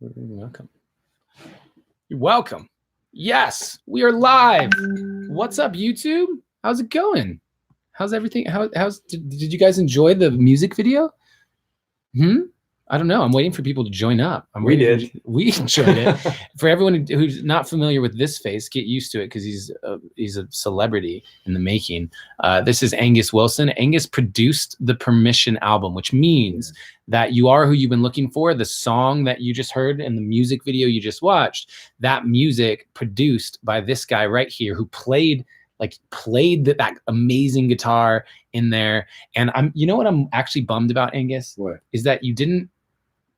You're welcome. You're welcome. Yes, we are live. What's up, YouTube? How's it going? How's everything? Did you guys enjoy the music video? I don't know. I'm waiting for people to join up. We enjoyed it. For everyone who's not familiar with this face, get used to it because he's a celebrity in the making. This is Angus Wilson. Angus produced the Permission album, which means that You Are Who You've Been Looking For, the song that you just heard and the music video you just watched, that music produced by this guy right here who played that amazing guitar in there. And you know what I'm actually bummed about, Angus? What? Is that you didn't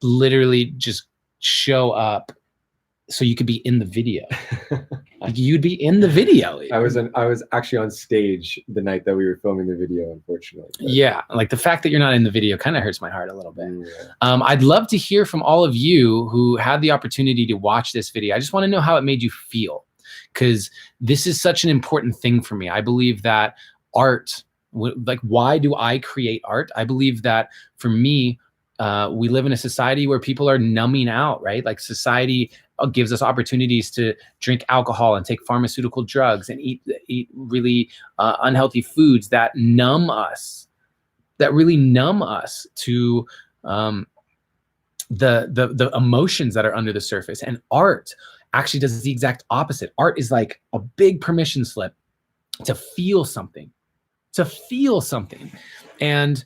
literally just show up so you could be in the video. Like, you'd be in the video. I was actually on stage the night that we were filming the video, unfortunately. Yeah, like the fact that you're not in the video kind of hurts my heart a little bit. I'd love to hear from all of you who had the opportunity to watch this video. I just want to know how it made you feel, because this is such an important thing for me. I believe that art, like, why do I create art? I believe that for me, we live in a society where people are numbing out, right? Like, society gives us opportunities to drink alcohol and take pharmaceutical drugs and eat really unhealthy foods that numb us, that really numb us to the emotions that are under the surface. And art actually does the exact opposite. Art is like a big permission slip to feel something, And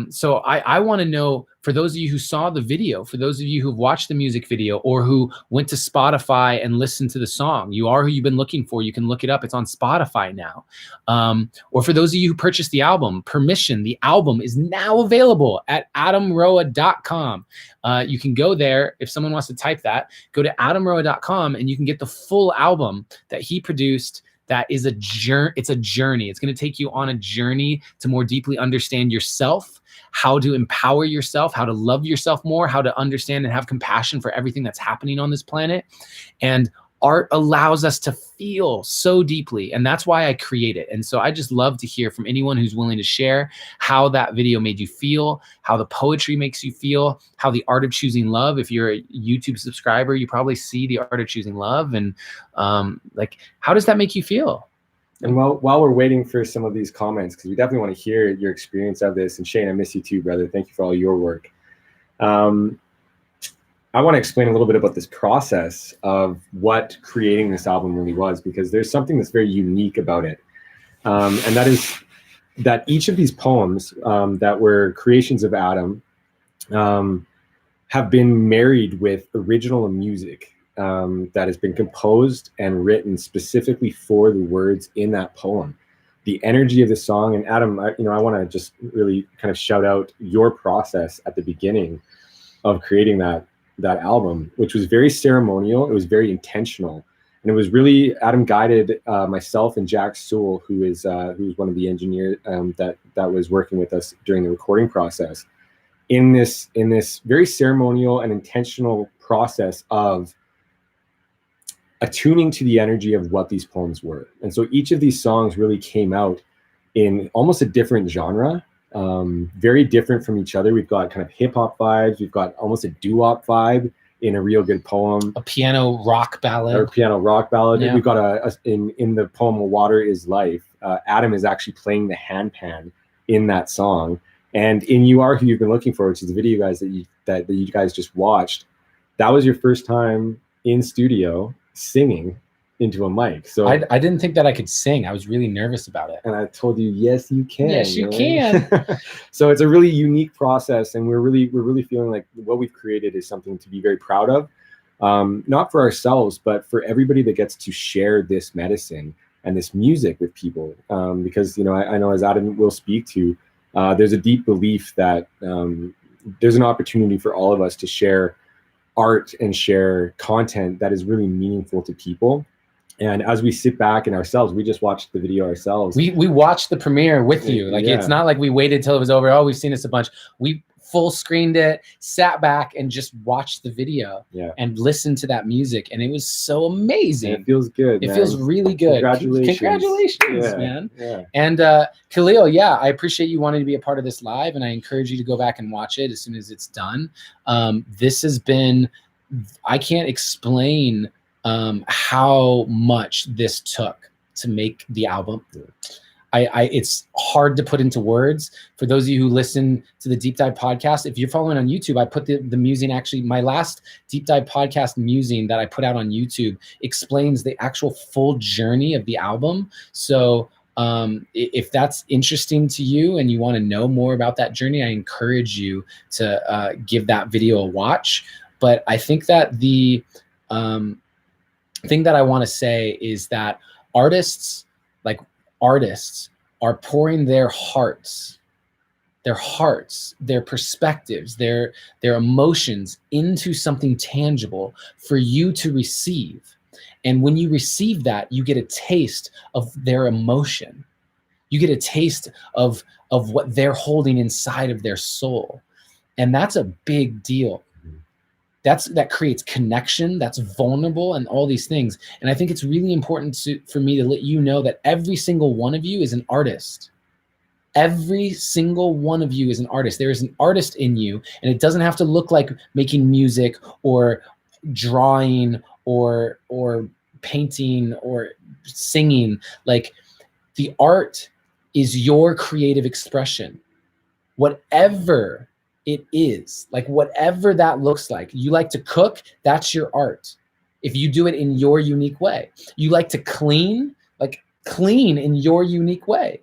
so I want to know, for those of you who saw the video, for those of you who've watched the music video or who went to Spotify and listened to the song, You Are Who You've Been Looking For, you can look it up. It's on Spotify now. Or for those of you who purchased the album, Permission, the album is now available at adamroa.com. You can go there. If someone wants to type that, go to adamroa.com and you can get the full album that he produced. That is a journey. It's a journey. It's going to take you on a journey to more deeply understand yourself, how to empower yourself, how to love yourself more, how to understand and have compassion for everything that's happening on this planet. And art allows us to feel so deeply. And that's why I create it. And so I just love to hear from anyone who's willing to share how that video made you feel, how the poetry makes you feel, how the art of choosing love. If you're a YouTube subscriber, you probably see the art of choosing love. And like, how does that make you feel? And while we're waiting for some of these comments, because we definitely want to hear your experience of this. And Shane, I miss you too, brother. Thank you for all your work. I want to explain a little bit about this process of what creating this album really was, because there's something that's very unique about it. And that is that each of these poems that were creations of Adam have been married with original music that has been composed and written specifically for the words in that poem. The energy of the song, and Adam, I want to just really kind of shout out your process at the beginning of creating that album, which was very ceremonial. It was very intentional, and it was really Adam guided myself and Jack Sewell, who's one of the engineers that was working with us during the recording process, in this very ceremonial and intentional process of attuning to the energy of what these poems were. And so each of these songs really came out in almost a different genre. Very different from each other. We've got kind of hip hop vibes. We've got almost a doo-wop vibe in a real good poem. A piano rock ballad. Yeah. We've got in the poem "Water Is Life." Adam is actually playing the handpan in that song. And in "You Are Who You've Been Looking For," which is the video, guys, that you guys just watched, that was your first time in studio singing into a mic. So I didn't think that I could sing. I was really nervous about it. And I told you, yes, you can. Yes, you can. So it's a really unique process, and we're really feeling like what we've created is something to be very proud of. Not for ourselves, but for everybody that gets to share this medicine and this music with people. Because I know, as Adam will speak to, there's a deep belief that there's an opportunity for all of us to share art and share content that is really meaningful to people. And as we sit back and ourselves, we just watched the video ourselves. We watched the premiere with you. Like, It's not like we waited till it was over. Oh, we've seen this a bunch. We full screened it, sat back and just watched the video and listened to that music. And it was so amazing. And it feels good. It feels really good. Congratulations, man. Yeah. And Khalil, I appreciate you wanting to be a part of this live. And I encourage you to go back and watch it as soon as it's done. This has been I can't explain how much this took to make the album. It's hard to put into words. For those of you who listen to the Deep Dive podcast, if you're following on YouTube, I put the musing, actually my last Deep Dive podcast musing that I put out on YouTube explains the actual full journey of the album. So if that's interesting to you and you want to know more about that journey, I encourage you to give that video a watch. But I think that the thing that I want to say is that artists are pouring their hearts, their perspectives, their emotions into something tangible for you to receive. And when you receive that, you get a taste of their emotion. You get a taste of what they're holding inside of their soul. And that's a big deal. That creates connection, that's vulnerable, and all these things. And I think it's really important for me to let you know that every single one of you is an artist. Every single one of you is an artist. There is an artist in you, and it doesn't have to look like making music or drawing or painting or singing. Like, the art is your creative expression. Whatever it is, like whatever that looks like. You like to cook, that's your art. If you do it in your unique way. You like to clean, like clean in your unique way.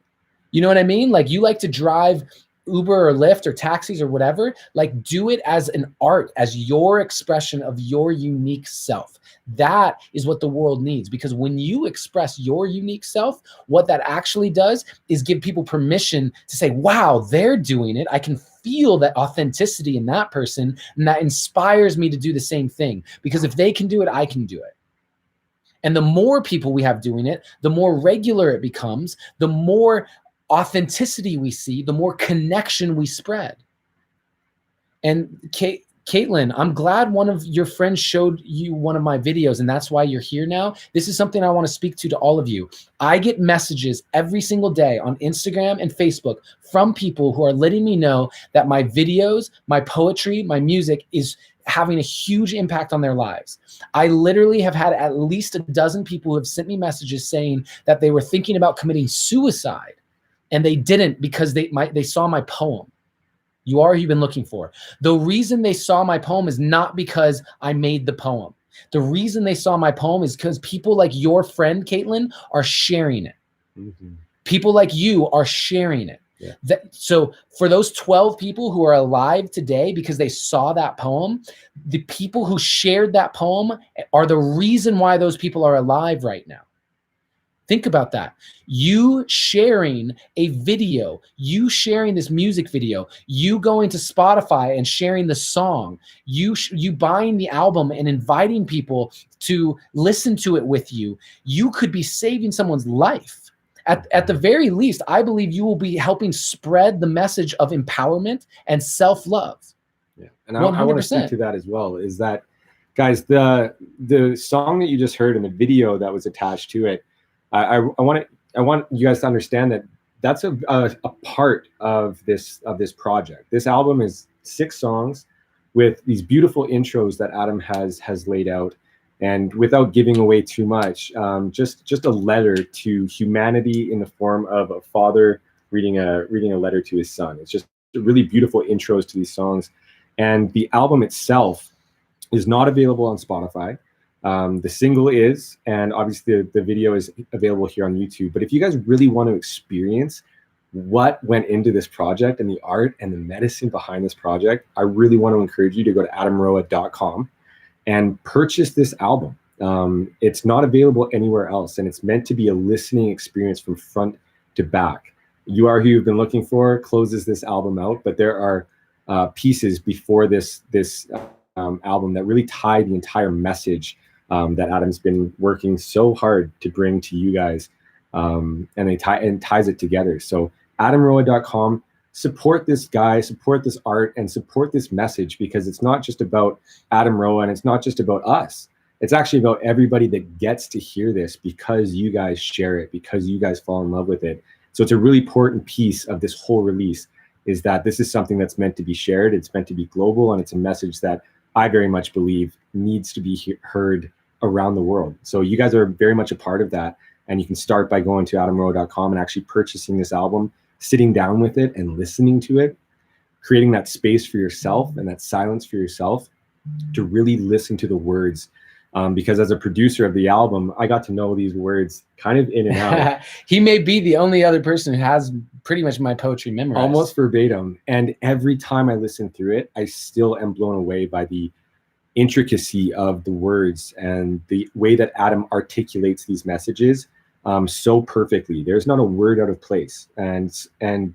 You know what I mean? Like, you like to drive Uber or Lyft or taxis or whatever, like do it as an art, as your expression of your unique self. That is what the world needs, because when you express your unique self, what that actually does is give people permission to say, wow, they're doing it. I can feel that authenticity in that person, and that inspires me to do the same thing, because if they can do it, I can do it. And the more people we have doing it, the more regular it becomes, the more authenticity we see, the more connection we spread. And Caitlin, I'm glad one of your friends showed you one of my videos, and that's why you're here now. This is something I want to speak to all of you. I get messages every single day on Instagram and Facebook from people who are letting me know that my videos, my poetry, my music is having a huge impact on their lives. I literally have had at least a dozen people who have sent me messages saying that they were thinking about committing suicide, and they didn't because they saw my poem. You are who you've been looking for. The reason they saw my poem is not because I made the poem. The reason they saw my poem is because people like your friend, Caitlin, are sharing it. Mm-hmm. People like you are sharing it. Yeah. So for those 12 people who are alive today because they saw that poem, the people who shared that poem are the reason why those people are alive right now. Think about that. You sharing a video, you sharing this music video, you going to Spotify and sharing the song, you buying the album and inviting people to listen to it with you, you could be saving someone's life. At the very least, I believe you will be helping spread the message of empowerment and self-love. Yeah, and I want to speak to that as well, is that, guys, the song that you just heard and the video that was attached to it, I want you guys to understand that that's a part of this project. This album is 6 songs with these beautiful intros that Adam has laid out, and without giving away too much, just a letter to humanity in the form of a father reading a letter to his son. It's just really beautiful intros to these songs, and the album itself is not available on Spotify. The single is, and obviously the video is available here on YouTube. But if you guys really want to experience what went into this project and the art and the medicine behind this project, I really want to encourage you to go to adamroa.com and purchase this album. It's not available anywhere else, and it's meant to be a listening experience from front to back. You Are Who You've Been Looking For closes this album out, but there are pieces before this album that really tie the entire message that Adam's been working so hard to bring to you guys, and ties it together. So adamroa.com, support this guy, support this art, and support this message, because it's not just about Adam Roa and it's not just about us. It's actually about everybody that gets to hear this because you guys share it, because you guys fall in love with it. So it's a really important piece of this whole release, is that this is something that's meant to be shared. It's meant to be global, and it's a message that I very much believe needs to be heard around the world. So you guys are very much a part of that. And you can start by going to adamrowe.com and actually purchasing this album, sitting down with it and listening to it, creating that space for yourself and that silence for yourself to really listen to the words. Because as a producer of the album, I got to know these words kind of in and out. He may be the only other person who has pretty much my poetry memorized. Almost verbatim. And every time I listen through it, I still am blown away by the intricacy of the words and the way that Adam articulates these messages so perfectly. There's not a word out of place. And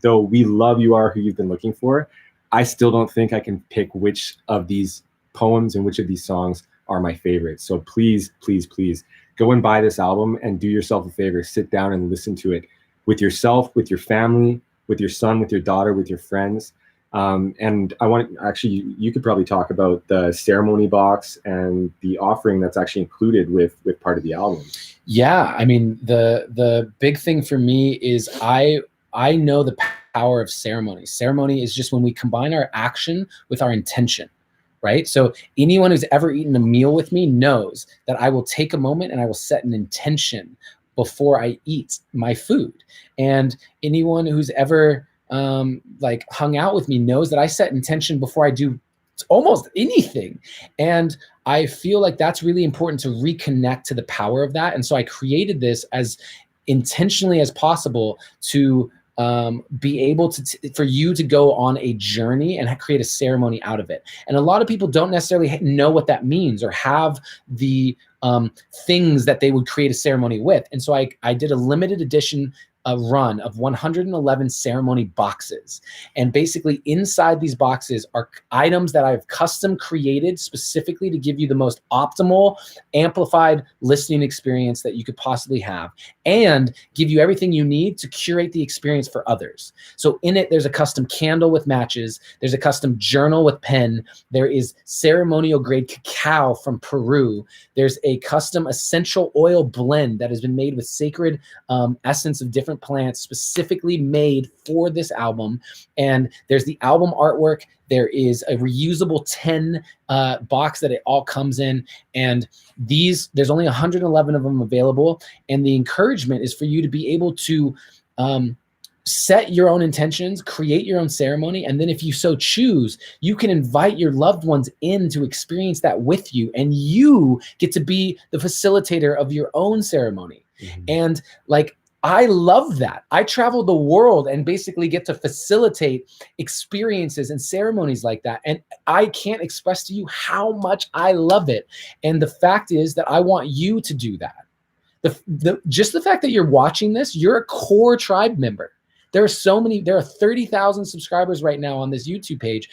though we love You Are Who You've Been Looking For, I still don't think I can pick which of these poems and which of these songs are my favorites. So please, please, please go and buy this album and do yourself a favor. Sit down and listen to it with yourself, with your family, with your son, with your daughter, with your friends. And I want actually, you could probably talk about the ceremony box and the offering that's actually included with part of the album. Yeah, I mean, the big thing for me is I know the power of ceremony. Ceremony is just when we combine our action with our intention. Right? So anyone who's ever eaten a meal with me knows that I will take a moment and I will set an intention before I eat my food. And anyone who's ever like hung out with me knows that I set intention before I do almost anything. And I feel like that's really important to reconnect to the power of that. And so I created this as intentionally as possible to be able to for you to go on a journey and create a ceremony out of it. And a lot of people don't necessarily know what that means or have the things that they would create a ceremony with. And so I did a limited edition run of 111 ceremony boxes. And basically inside these boxes are items that I've custom created specifically to give you the most optimal amplified listening experience that you could possibly have and give you everything you need to curate the experience for others. So in it, there's a custom candle with matches. There's a custom journal with pen. There is ceremonial grade cacao from Peru. There's a custom essential oil blend that has been made with sacred essence of different plants specifically made for this album. And there's the album artwork. There is a reusable 10 box that it all comes in. And there's only 111 of them available. And the encouragement is for you to be able to set your own intentions, create your own ceremony. And then if you so choose, you can invite your loved ones in to experience that with you. And you get to be the facilitator of your own ceremony. Mm-hmm. And like, I love that. I travel the world and basically get to facilitate experiences and ceremonies like that. And I can't express to you how much I love it. And the fact is that I want you to do that. Just the fact that you're watching this, you're a core tribe member. There are 30,000 subscribers right now on this YouTube page.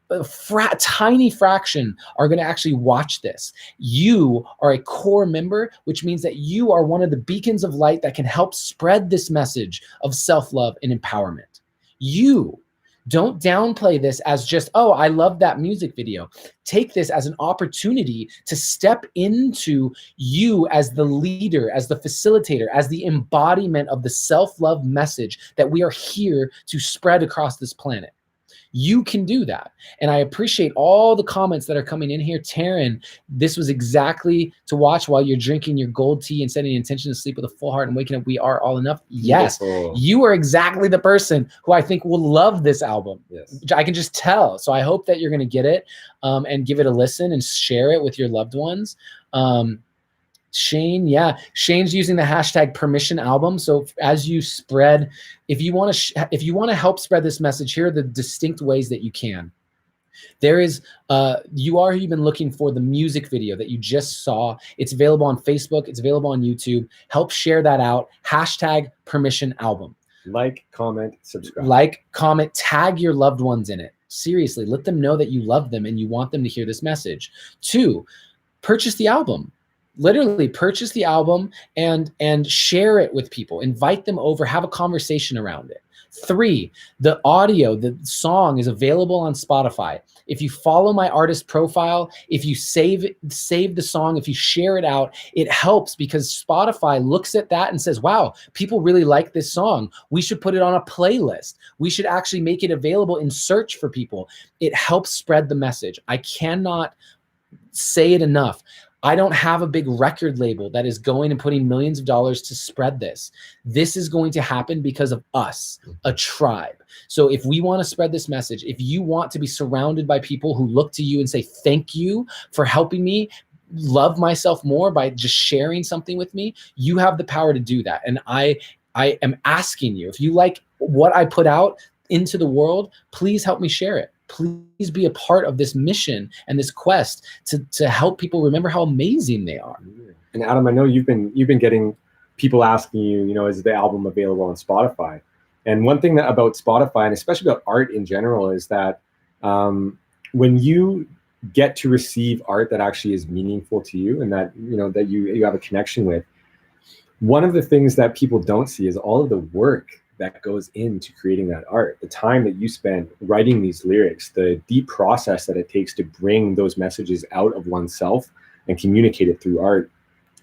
A tiny fraction are going to actually watch this. You are a core member, which means that you are one of the beacons of light that can help spread this message of self-love and empowerment. You don't downplay this as just, oh, I love that music video. Take this as an opportunity to step into you as the leader, as the facilitator, as the embodiment of the self-love message that we are here to spread across this planet. You can do that. And I appreciate all the comments that are coming in here. Taryn, this was exactly to watch while you're drinking your gold tea and setting the intention to sleep with a full heart and waking up. We are all enough. Yes, beautiful. You are exactly the person who I think will love this album. Yes. I can just tell. So I hope that you're going to get it and give it a listen and share it with your loved ones. Shane, yeah, Shane's using the hashtag permission album. So as you spread, if you want to help spread this message, here are the distinct ways that you can. There is You Are Who You've Been Looking For, the music video that you just saw. It's available on Facebook. It's available on YouTube. Help share that out. Hashtag permission album. Like, comment, subscribe. Like, comment, tag your loved ones in it. Seriously, let them know that you love them and you want them to hear this message. 2, purchase the album. Literally purchase the album and share it with people. Invite them over, have a conversation around it. 3, the audio, the song is available on Spotify. If you follow my artist profile, if you save the song, if you share it out, it helps because Spotify looks at that and says, wow, people really like this song. We should put it on a playlist. We should actually make it available in search for people. It helps spread the message. I cannot say it enough. I don't have a big record label that is going and putting millions of dollars to spread this. This is going to happen because of us, a tribe. So if we want to spread this message, if you want to be surrounded by people who look to you and say, thank you for helping me love myself more by just sharing something with me, you have the power to do that. And I am asking you, if you like what I put out into the world, please help me share it. Please be a part of this mission and this quest to help people remember how amazing they are. And Adam, I know you've been getting people asking you, you know, is the album available on Spotify? And one thing about Spotify, and especially about art in general, is that when you get to receive art that actually is meaningful to you and that, you know, that you have a connection with, one of the things that people don't see is all of the work that goes into creating that art, the time that you spend writing these lyrics, the deep process that it takes to bring those messages out of oneself and communicate it through art.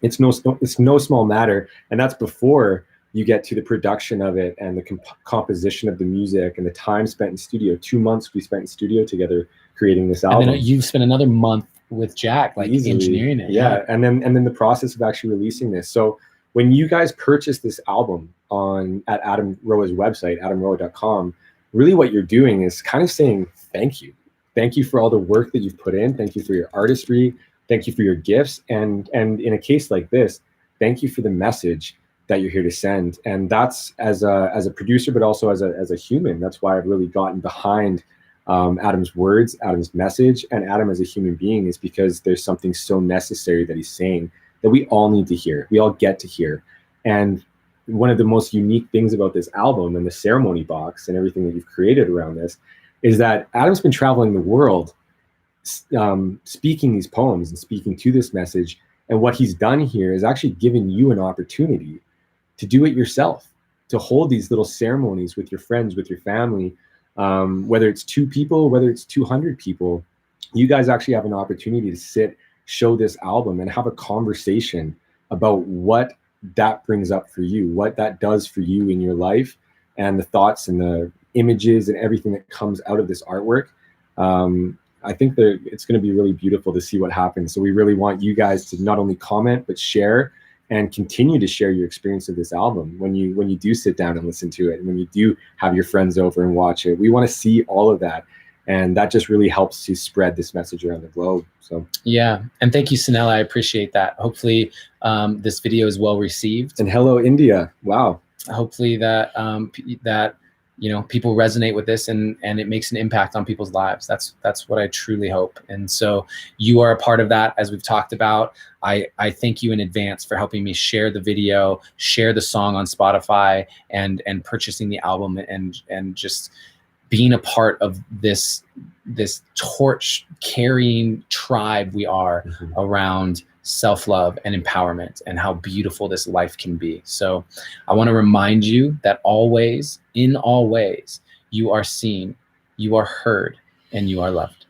It's no small matter. And that's before you get to the production of it and the composition of the music and the time spent in studio. 2 months we spent in studio together creating this album. And then you've spent another month with Jack, like easily engineering it. Yeah. And then the process of actually releasing this. So when you guys purchase this album at Adam Roa's website, adamroa.com, really what you're doing is kind of saying thank you. Thank you for all the work that you've put in. Thank you for your artistry. Thank you for your gifts. And in a case like this, thank you for the message that you're here to send. And that's as a producer, but also as a human. That's why I've really gotten behind Adam's words, Adam's message, and Adam as a human being, is because there's something so necessary that he's saying that we all need to hear. We all get to hear. And one of the most unique things about this album and the ceremony box and everything that you've created around this is that Adam's been traveling the world speaking these poems and speaking to this message. And what he's done here is actually given you an opportunity to do it yourself, to hold these little ceremonies with your friends, with your family, whether it's 2 people, whether it's 200 people. You guys actually have an opportunity to sit, show this album, and have a conversation about what that brings up for you, what that does for you in your life, and the thoughts and the images and everything that comes out of this artwork. I think that it's going to be really beautiful to see what happens. So we really want you guys to not only comment, but share and continue to share your experience of this album when you do sit down and listen to it, and when you do have your friends over and watch it. We want to see all of that. And that just really helps to spread this message around the globe. So yeah, and thank you, Sunela. I appreciate that. Hopefully, this video is well received. And hello, India! Wow. Hopefully that that people resonate with this and it makes an impact on people's lives. That's what I truly hope. And so you are a part of that, as we've talked about. I thank you in advance for helping me share the video, share the song on Spotify, and purchasing the album, and just being a part of this torch carrying tribe we are around self-love and empowerment, and how beautiful this life can be. So I want to remind you that always, in all ways, you are seen, you are heard, and you are loved.